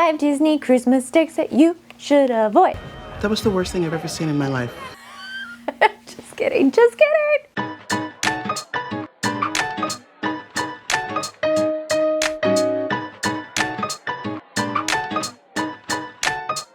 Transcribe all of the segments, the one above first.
5 Disney cruise mistakes that you should avoid. That was the worst thing I've ever seen in my life. Just kidding, just kidding.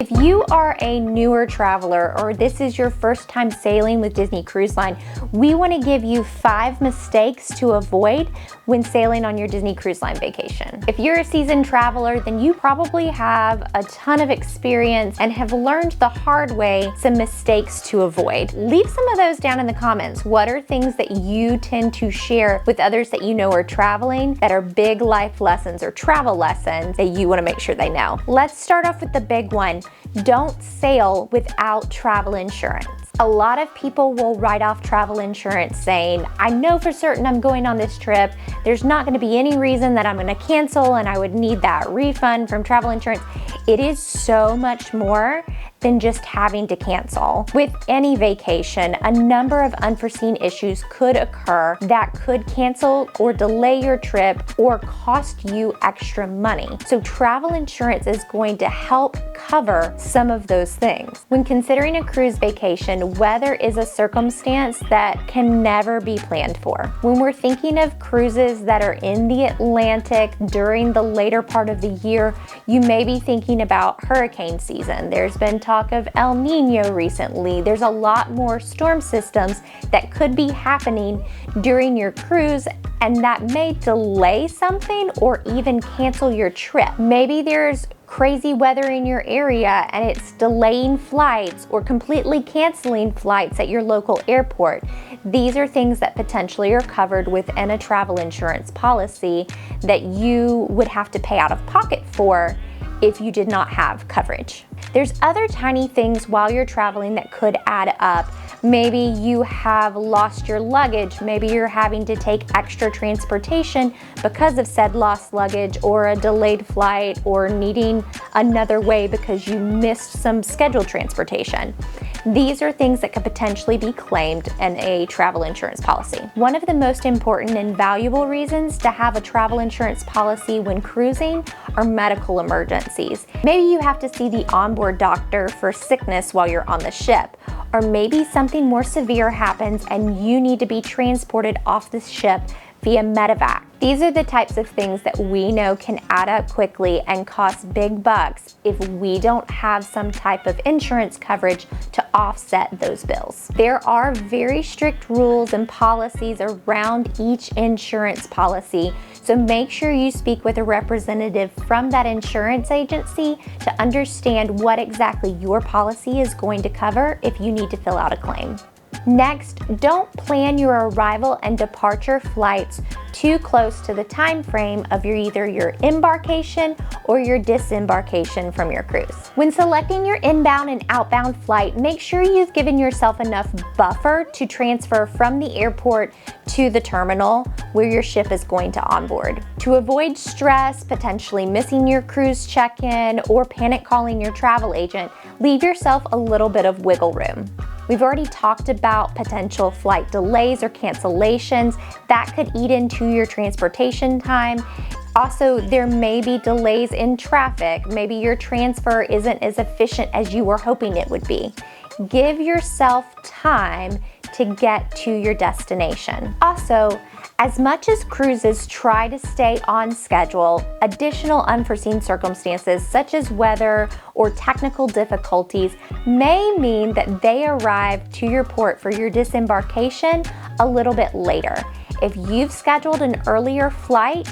If you are a newer traveler or this is your first time sailing with Disney Cruise Line, we want to give you 5 mistakes to avoid when sailing on your Disney Cruise Line vacation. If you're a seasoned traveler, then you probably have a ton of experience and have learned the hard way some mistakes to avoid. Leave some of those down in the comments. What are things that you tend to share with others that you know are traveling that are big life lessons or travel lessons that you want to make sure they know? Let's start off with the big one. Don't sail without travel insurance. A lot of people will write off travel insurance saying, I know for certain I'm going on this trip. There's not going to be any reason that I'm going to cancel and I would need that refund from travel insurance. It is so much more than just having to cancel. With any vacation, a number of unforeseen issues could occur that could cancel or delay your trip or cost you extra money. So travel insurance is going to help cover some of those things. When considering a cruise vacation, weather is a circumstance that can never be planned for. When we're thinking of cruises that are in the Atlantic during the later part of the year, you may be thinking about hurricane season. There's been talk of El Nino recently. There's a lot more storm systems that could be happening during your cruise, and that may delay something or even cancel your trip. Maybe there's crazy weather in your area and it's delaying flights or completely canceling flights at your local airport. These are things that potentially are covered within a travel insurance policy that you would have to pay out of pocket for if you did not have coverage. There's other tiny things while you're traveling that could add up. Maybe you have lost your luggage. Maybe you're having to take extra transportation because of said lost luggage or a delayed flight or needing another way because you missed some scheduled transportation. These are things that could potentially be claimed in a travel insurance policy. One of the most important and valuable reasons to have a travel insurance policy when cruising are medical emergencies. Maybe you have to see the onboard doctor for sickness while you're on the ship, or maybe something more severe happens and you need to be transported off the ship via med-evac. These are the types of things that we know can add up quickly and cost big bucks if we don't have some type of insurance coverage to offset those bills. There are very strict rules and policies around each insurance policy, so make sure you speak with a representative from that insurance agency to understand what exactly your policy is going to cover if you need to fill out a claim. Next, don't plan your arrival and departure flights too close to the time frame of either your embarkation or your disembarkation from your cruise. When selecting your inbound and outbound flight, make sure you've given yourself enough buffer to transfer from the airport to the terminal where your ship is going to onboard. To avoid stress, potentially missing your cruise check-in, or panic calling your travel agent, leave yourself a little bit of wiggle room. We've already talked about potential flight delays or cancellations that could eat into your transportation time. Also, there may be delays in traffic. Maybe your transfer isn't as efficient as you were hoping it would be. Give yourself time to get to your destination. Also, as much as cruises try to stay on schedule, additional unforeseen circumstances such as weather or technical difficulties may mean that they arrive to your port for your disembarkation a little bit later. If you've scheduled an earlier flight,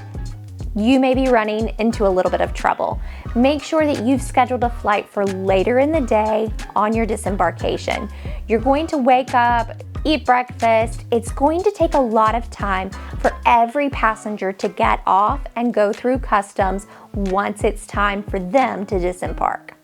you may be running into a little bit of trouble. Make sure that you've scheduled a flight for later in the day on your disembarkation. You're going to wake up, eat breakfast. It's going to take a lot of time for every passenger to get off and go through customs once it's time for them to disembark.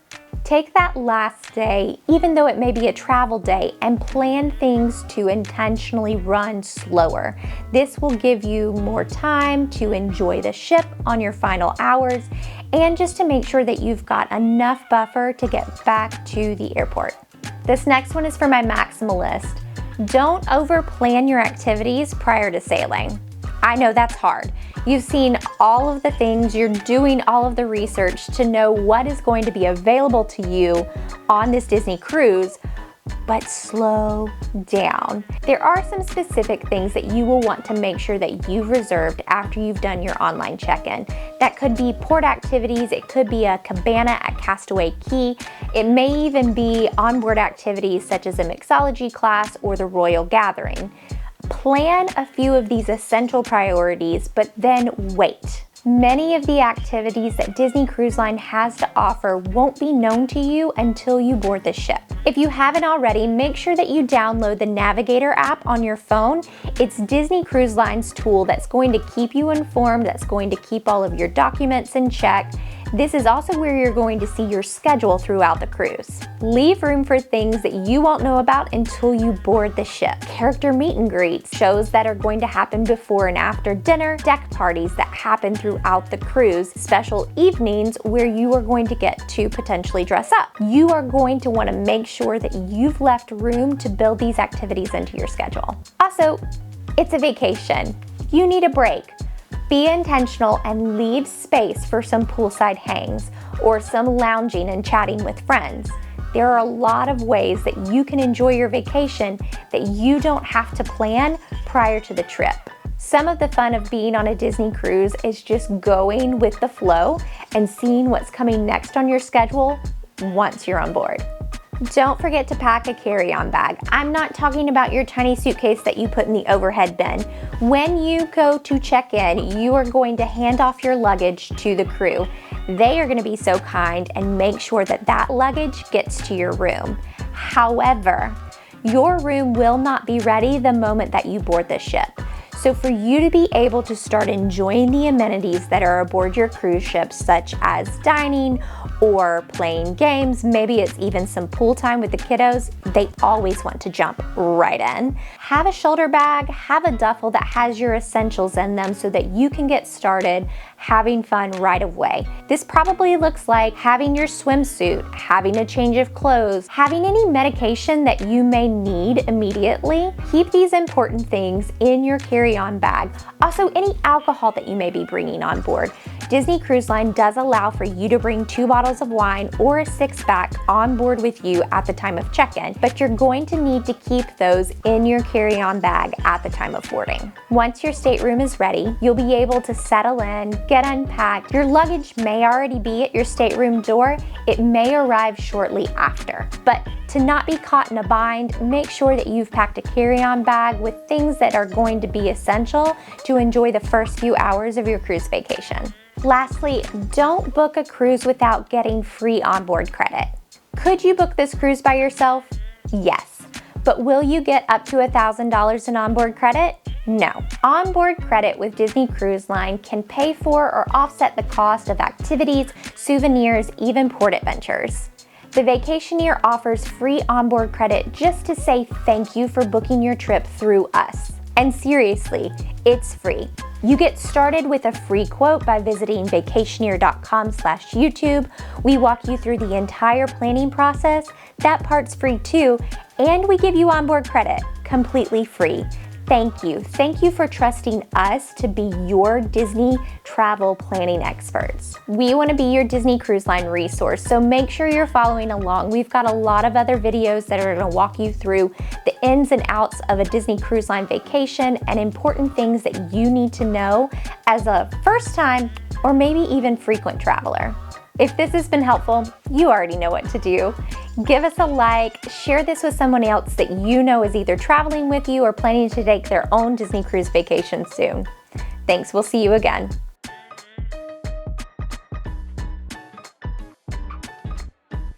Take that last day, even though it may be a travel day, and plan things to intentionally run slower. This will give you more time to enjoy the ship on your final hours and just to make sure that you've got enough buffer to get back to the airport. This next one is for my maximalist. Don't over-plan your activities prior to sailing. I know that's hard. You've seen all of the things, you're doing all of the research to know what is going to be available to you on this Disney cruise, but slow down. There are some specific things that you will want to make sure that you've reserved after you've done your online check-in. That could be port activities, it could be a cabana at Castaway Cay, it may even be onboard activities such as a mixology class or the Royal Gathering. Plan a few of these essential priorities, but then wait. Many of the activities that Disney Cruise Line has to offer won't be known to you until you board the ship. If you haven't already, make sure that you download the Navigator app on your phone. It's Disney Cruise Line's tool that's going to keep you informed, that's going to keep all of your documents in check. This is also where you're going to see your schedule throughout the cruise. Leave room for things that you won't know about until you board the ship. Character meet and greets, shows that are going to happen before and after dinner, deck parties that happen throughout the cruise, special evenings where you are going to get to potentially dress up. You are going to want to make sure that you've left room to build these activities into your schedule. Also, it's a vacation. You need a break. Be intentional and leave space for some poolside hangs or some lounging and chatting with friends. There are a lot of ways that you can enjoy your vacation that you don't have to plan prior to the trip. Some of the fun of being on a Disney cruise is just going with the flow and seeing what's coming next on your schedule once you're on board. Don't forget to pack a carry-on bag. I'm not talking about your tiny suitcase that you put in the overhead bin. When you go to check in, you are going to hand off your luggage to the crew. They are going to be so kind and make sure that that luggage gets to your room. However, your room will not be ready the moment that you board the ship. So for you to be able to start enjoying the amenities that are aboard your cruise ship, such as dining or playing games, maybe it's even some pool time with the kiddos, they always want to jump right in. Have a shoulder bag, have a duffel that has your essentials in them so that you can get started having fun right away. This probably looks like having your swimsuit, having a change of clothes, having any medication that you may need immediately. Keep these important things in your carry-on bag. Also, any alcohol that you may be bringing on board. Disney Cruise Line does allow for you to bring 2 bottles of wine or a 6-pack on board with you at the time of check-in, but you're going to need to keep those in your carry-on bag at the time of boarding. Once your stateroom is ready, you'll be able to settle in, get unpacked. Your luggage may already be at your stateroom door. It may arrive shortly after. But to not be caught in a bind, make sure that you've packed a carry-on bag with things that are going to be essential to enjoy the first few hours of your cruise vacation. Lastly, don't book a cruise without getting free onboard credit. Could you book this cruise by yourself? Yes. But will you get up to $1,000 in onboard credit? No. Onboard credit with Disney Cruise Line can pay for or offset the cost of activities, souvenirs, even port adventures. The Vacationeer offers free onboard credit just to say thank you for booking your trip through us. And seriously, it's free. You get started with a free quote by visiting vacationeer.com/YouTube. We walk you through the entire planning process. That part's free too. And we give you onboard credit, completely free. Thank you. Thank you for trusting us to be your Disney travel planning experts. We want to be your Disney Cruise Line resource, so make sure you're following along. We've got a lot of other videos that are going to walk you through the ins and outs of a Disney Cruise Line vacation and important things that you need to know as a first-time or maybe even frequent traveler. If this has been helpful, you already know what to do. Give us a like, share this with someone else that you know is either traveling with you or planning to take their own Disney cruise vacation soon. Thanks, we'll see you again.